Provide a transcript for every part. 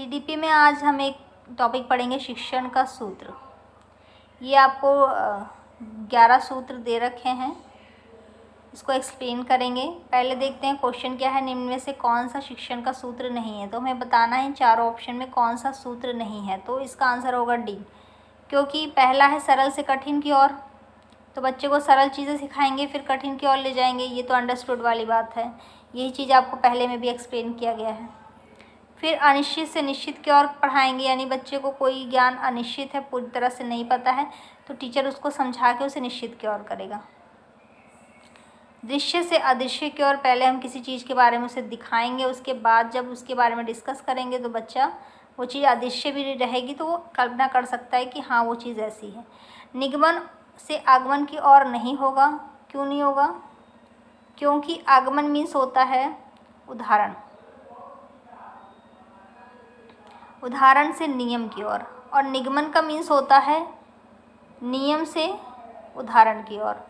CDP में आज हम एक टॉपिक पढ़ेंगे शिक्षण का सूत्र। ये आपको 11 सूत्र दे रखे हैं, इसको एक्सप्लेन करेंगे। पहले देखते हैं क्वेश्चन क्या है। निम्न में से कौन सा शिक्षण का सूत्र नहीं है, तो हमें बताना है चारों ऑप्शन में कौन सा सूत्र नहीं है। तो इसका आंसर होगा डी, क्योंकि पहला है सरल से कठिन की ओर, तो बच्चे को सरल चीज़ें सिखाएंगे फिर कठिन की ओर ले जाएंगे। ये तो अंडरस्टूड वाली बात है, यही चीज़ आपको पहले में भी एक्सप्लेन किया गया है। फिर अनिश्चित से निश्चित की ओर पढ़ाएंगे, यानी बच्चे को कोई ज्ञान अनिश्चित है, पूरी तरह से नहीं पता है, तो टीचर उसको समझा के उसे निश्चित की ओर करेगा। दृश्य से अदृश्य की ओर, पहले हम किसी चीज़ के बारे में उसे दिखाएंगे, उसके बाद जब उसके बारे में डिस्कस करेंगे तो बच्चा वो चीज़ अदृश्य भी रहेगी तो वो कल्पना कर सकता है कि हाँ वो चीज़ ऐसी है। निगमन से आगमन की ओर नहीं होगा। क्यों नहीं होगा? क्योंकि आगमन मीन्स होता है उदाहरण, उदाहरण से नियम की ओर, और निगमन का मीन्स होता है नियम से उदाहरण की ओर।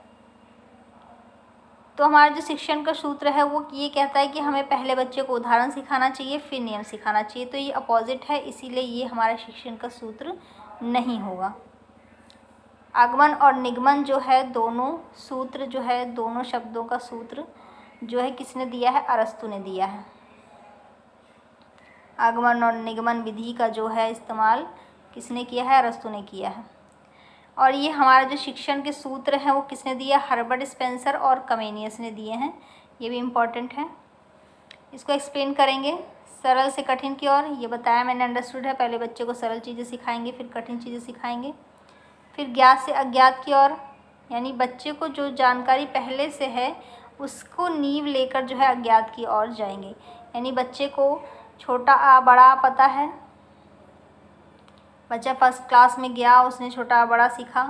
तो हमारा जो शिक्षण का सूत्र है वो ये कहता है कि हमें पहले बच्चे को उदाहरण सिखाना चाहिए फिर नियम सिखाना चाहिए। तो ये अपोजिट है, इसीलिए ये हमारा शिक्षण का सूत्र नहीं होगा। आगमन और निगमन जो है दोनों सूत्र जो है, दोनों शब्दों का सूत्र जो है किसने दिया है? अरस्तु ने दिया है। आगमन और निगमन विधि का जो है इस्तेमाल किसने किया है? अरस्तु ने किया है। और ये हमारा जो शिक्षण के सूत्र हैं वो किसने दिया? हर्बर्ट स्पेंसर और कमेनियस ने दिए हैं। ये भी इम्पॉर्टेंट है, इसको एक्सप्लेन करेंगे। सरल से कठिन की ओर, ये बताया मैंने, अंडरस्टूड है। पहले बच्चे को सरल चीज़ें सिखाएंगे फिर कठिन चीज़ें सिखाएंगे। फिर ज्ञात से अज्ञात की ओर, यानी बच्चे को जो जानकारी पहले से है उसको नींव लेकर जो है अज्ञात की ओर जाएंगे। यानी बच्चे को छोटा आ बड़ा पता है, बच्चा फर्स्ट क्लास में गया, उसने छोटा बड़ा सीखा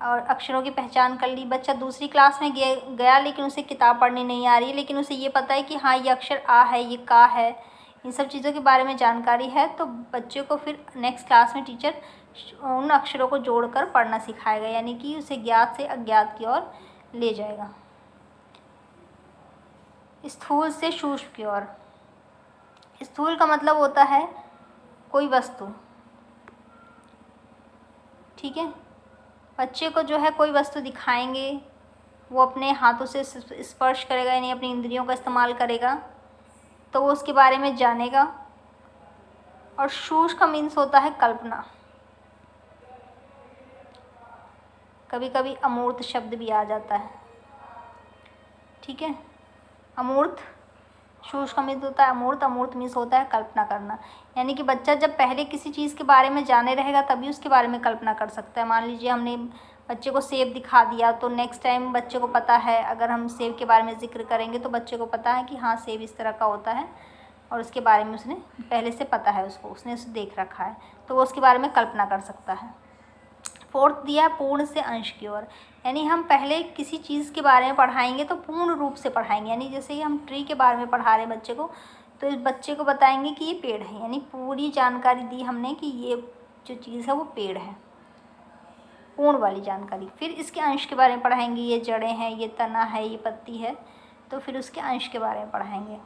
और अक्षरों की पहचान कर ली। बच्चा दूसरी क्लास में गया लेकिन उसे किताब पढ़नी नहीं आ रही है, लेकिन उसे ये पता है कि हाँ ये अक्षर आ है, ये का है, इन सब चीज़ों के बारे में जानकारी है। तो बच्चे को फिर नेक्स्ट क्लास में टीचर उन अक्षरों को जोड़कर पढ़ना सिखाएगा, यानी कि उसे ज्ञात से अज्ञात की ओर ले जाएगा। स्थूल से सूक्ष्म की ओर, स्थूल का मतलब होता है कोई वस्तु, ठीक है। बच्चे को जो है कोई वस्तु दिखाएंगे, वो अपने हाथों से स्पर्श करेगा, यानी अपनी इंद्रियों का इस्तेमाल करेगा, तो वो उसके बारे में जानेगा। और सूक्ष्म का मीन्स होता है कल्पना। कभी कभी अमूर्त शब्द भी आ जाता है, ठीक है। अमूर्त, सूक्ष्म का मीन्स होता है अमूर्त, अमूर्त मीन्स होता है कल्पना करना। यानी कि बच्चा जब पहले किसी चीज़ के बारे में जाने रहेगा तभी उसके बारे में कल्पना कर सकता है। मान लीजिए हमने बच्चे को सेब दिखा दिया, तो नेक्स्ट टाइम बच्चे को पता है, अगर हम सेब के बारे में जिक्र करेंगे तो बच्चे को पता है कि हाँ सेब इस तरह का होता है, और उसके बारे में उसने पहले से पता है, उसने उसे देख रखा है, तो वो उसके बारे में कल्पना कर सकता है। फोर्थ दिया है पूर्ण से अंश की ओर, यानी हम पहले किसी चीज़ के बारे में पढ़ाएंगे तो पूर्ण रूप से पढ़ाएंगे। यानी जैसे ही हम ट्री के बारे में पढ़ा रहे हैं बच्चे को, तो इस बच्चे को बताएंगे कि ये पेड़ है, यानी पूरी जानकारी दी हमने कि ये जो चीज़ है वो पेड़ है, पूर्ण वाली जानकारी। फिर इसके अंश के बारे में पढ़ाएंगे, ये जड़ें हैं, ये तना है, ये पत्ती है, तो फिर उसके अंश के बारे में पढ़ाएंगे।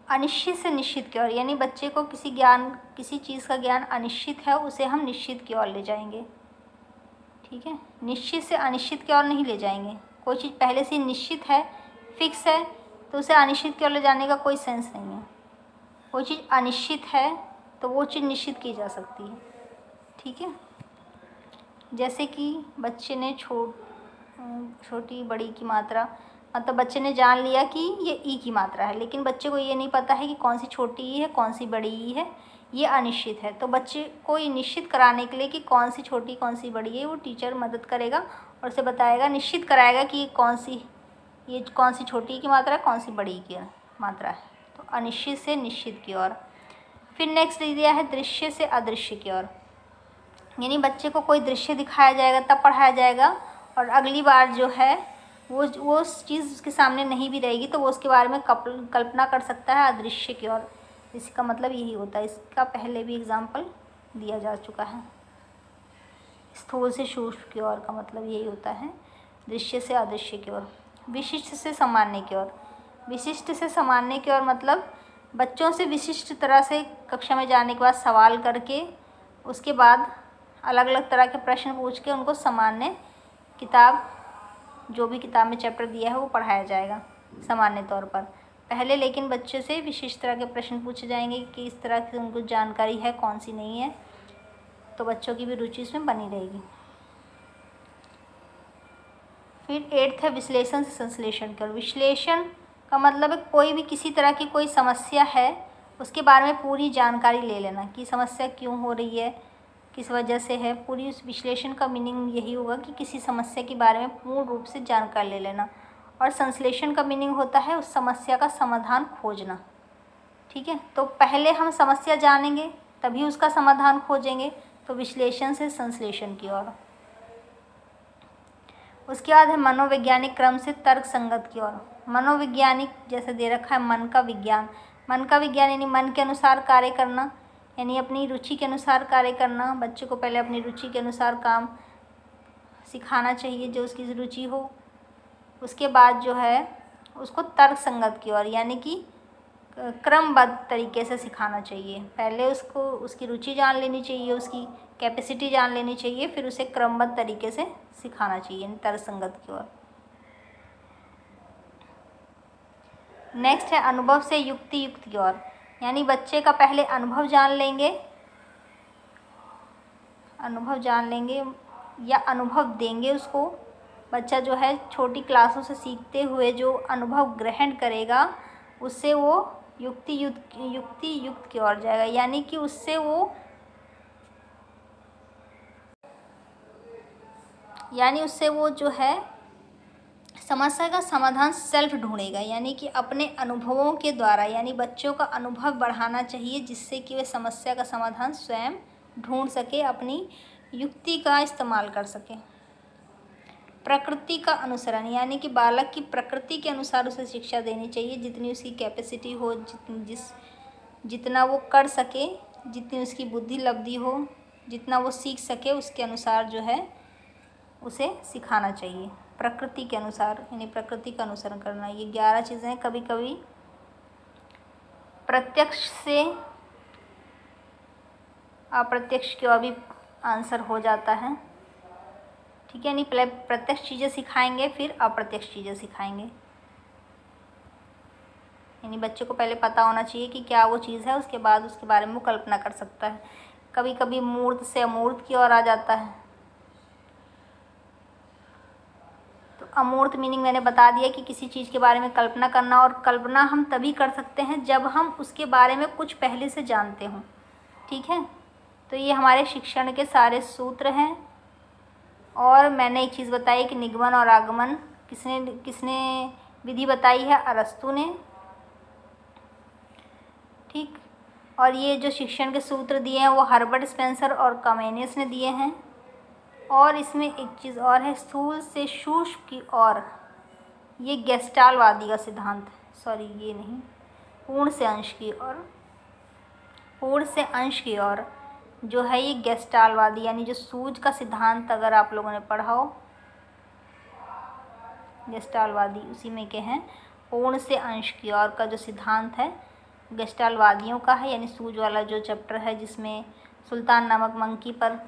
अनिश्चित से निश्चित की ओर, यानी बच्चे को किसी चीज़ का ज्ञान अनिश्चित है, उसे हम निश्चित की ओर ले जाएंगे, ठीक है। निश्चित से अनिश्चित की ओर नहीं ले जाएंगे। कोई चीज़ पहले से निश्चित है, फिक्स है, तो उसे अनिश्चित की ओर ले जाने का कोई सेंस नहीं है। कोई चीज़ अनिश्चित है तो वो चीज़ निश्चित की जा सकती है, ठीक है। जैसे कि बच्चे ने छोटी बड़ी की मात्रा, मतलब बच्चे ने जान लिया कि ये ई की मात्रा है, लेकिन बच्चे को ये नहीं पता है कि कौन सी छोटी ई है कौन सी बड़ी ई है, ये अनिश्चित है। तो बच्चे को ये निश्चित कराने के लिए कि कौन सी छोटी कौन सी बड़ी है, वो टीचर मदद करेगा और उसे बताएगा, निश्चित कराएगा कि ये कौन सी छोटी की मात्रा है, कौन सी बड़ी की मात्रा है। तो अनिश्चित से निश्चित की ओर। फिर नेक्स्ट दिया है दृश्य से अदृश्य की ओर, यानी बच्चे को कोई दृश्य दिखाया जाएगा तब पढ़ाया जाएगा, और अगली बार जो है वो चीज़ उसके सामने नहीं भी रहेगी तो वो उसके बारे में कल्पना कर सकता है अदृश्य की ओर। इसका मतलब यही होता है, इसका पहले भी एग्जाम्पल दिया जा चुका है। स्थूल से सूक्ष्म की ओर का मतलब यही होता है, दृश्य से अदृश्य की ओर। विशिष्ट से सामान्य की ओर, विशिष्ट से सामान्य की ओर मतलब बच्चों से विशिष्ट तरह से कक्षा में जाने के बाद सवाल करके उसके बाद अलग अलग तरह के प्रश्न पूछ के उनको सामान्य किताब, जो भी किताब में चैप्टर दिया है वो पढ़ाया जाएगा सामान्य तौर पर पहले। लेकिन बच्चे से विशिष्ट तरह के प्रश्न पूछे जाएंगे कि इस तरह की उनको जानकारी है, कौन सी नहीं है, तो बच्चों की भी रुचि इसमें बनी रहेगी। फिर 8th है विश्लेषण से संश्लेषण कर। विश्लेषण का मतलब है कोई भी किसी तरह की कोई समस्या है उसके बारे में पूरी जानकारी ले लेना कि समस्या क्यों हो रही है, किस वजह से है। पूरी उस विश्लेषण का मीनिंग यही होगा कि किसी समस्या के बारे में पूर्ण रूप से जानकारी ले लेना। और संश्लेषण का मीनिंग होता है उस समस्या का समाधान खोजना। ठीक है, तो पहले हम समस्या जानेंगे तभी उसका समाधान खोजेंगे, तो विश्लेषण से संश्लेषण की ओर। उसके बाद है मनोवैज्ञानिक क्रम से तर्क संगत की ओर। मनोवैज्ञानिक जैसे दे रखा है मन का विज्ञान। मन का विज्ञान यानी मन के अनुसार कार्य करना, यानी अपनी रुचि के अनुसार कार्य करना। बच्चे को पहले अपनी रुचि के अनुसार काम सिखाना चाहिए जो उसकी रुचि हो। उसके बाद जो है उसको तर्क संगत की ओर यानी कि क्रमबद्ध तरीके से सिखाना चाहिए। पहले उसको उसकी रुचि जान लेनी चाहिए, उसकी कैपेसिटी जान लेनी चाहिए, फिर उसे क्रमबद्ध तरीके से सिखाना चाहिए तर्क संगत की ओर। नेक्स्ट है अनुभव से युक्ति युक्त की ओर, यानी बच्चे का पहले अनुभव जान लेंगे या अनुभव देंगे उसको। बच्चा जो है छोटी क्लासों से सीखते हुए जो अनुभव ग्रहण करेगा उससे वो युक्ति युक्त की ओर जाएगा, यानी कि उससे वो जो है समस्या का समाधान सेल्फ ढूंढेगा, यानी कि अपने अनुभवों के द्वारा। यानी बच्चों का अनुभव बढ़ाना चाहिए जिससे कि वे समस्या का समाधान स्वयं ढूंढ सके, अपनी युक्ति का इस्तेमाल कर सके। प्रकृति का अनुसरण, यानी कि बालक की प्रकृति के अनुसार उसे शिक्षा देनी चाहिए, जितनी उसकी कैपेसिटी हो, जितना वो कर सके, जितनी उसकी बुद्धि लब्धि हो, जितना वो सीख सके उसके अनुसार जो है उसे सिखाना चाहिए। प्रकृति के अनुसार यानी प्रकृति का अनुसरण करना। ये 11 चीज़ें कभी कभी प्रत्यक्ष से अप्रत्यक्ष की ओर भी आंसर हो जाता है। ठीक है, यानी पहले प्रत्यक्ष चीज़ें सिखाएंगे फिर अप्रत्यक्ष चीज़ें सिखाएंगे। यानी बच्चे को पहले पता होना चाहिए कि क्या वो चीज़ है, उसके बाद उसके बारे में वो कल्पना कर सकता है। कभी कभी मूर्त से अमूर्त की ओर आ जाता है। तो अमूर्त मीनिंग मैंने बता दिया कि किसी चीज़ के बारे में कल्पना करना, और कल्पना हम तभी कर सकते हैं जब हम उसके बारे में कुछ पहले से जानते हों। ठीक है, तो ये हमारे शिक्षण के सारे सूत्र हैं। और मैंने एक चीज़ बताई कि निगमन और आगमन किसने विधि बताई है, अरस्तु ने। ठीक, और ये जो शिक्षण के सूत्र दिए हैं वो हर्बर्ट स्पेंसर और कमेनियस ने दिए हैं। और इसमें एक चीज़ और है, स्थूल से सूक्ष्म की ओर, ये गेस्टाल्टवादी का सिद्धांत, सॉरी ये नहीं, पूर्ण से अंश की ओर जो है ये गेस्टाल्टवादी, यानी जो सूझ का सिद्धांत अगर आप लोगों ने पढ़ा हो, गेस्टाल्टवादी उसी में के हैं। पूर्ण से अंश की ओर का जो सिद्धांत है गेस्टाल्टवादियों का है, यानी सूझ वाला जो चैप्टर है जिसमें सुल्तान नामक मंकी पर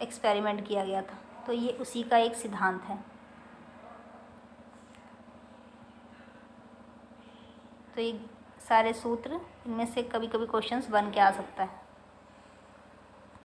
एक्सपेरिमेंट किया गया था, तो ये उसी का एक सिद्धांत है। तो ये सारे सूत्र, इनमें से कभी कभी क्वेश्चंस बन के आ सकता है।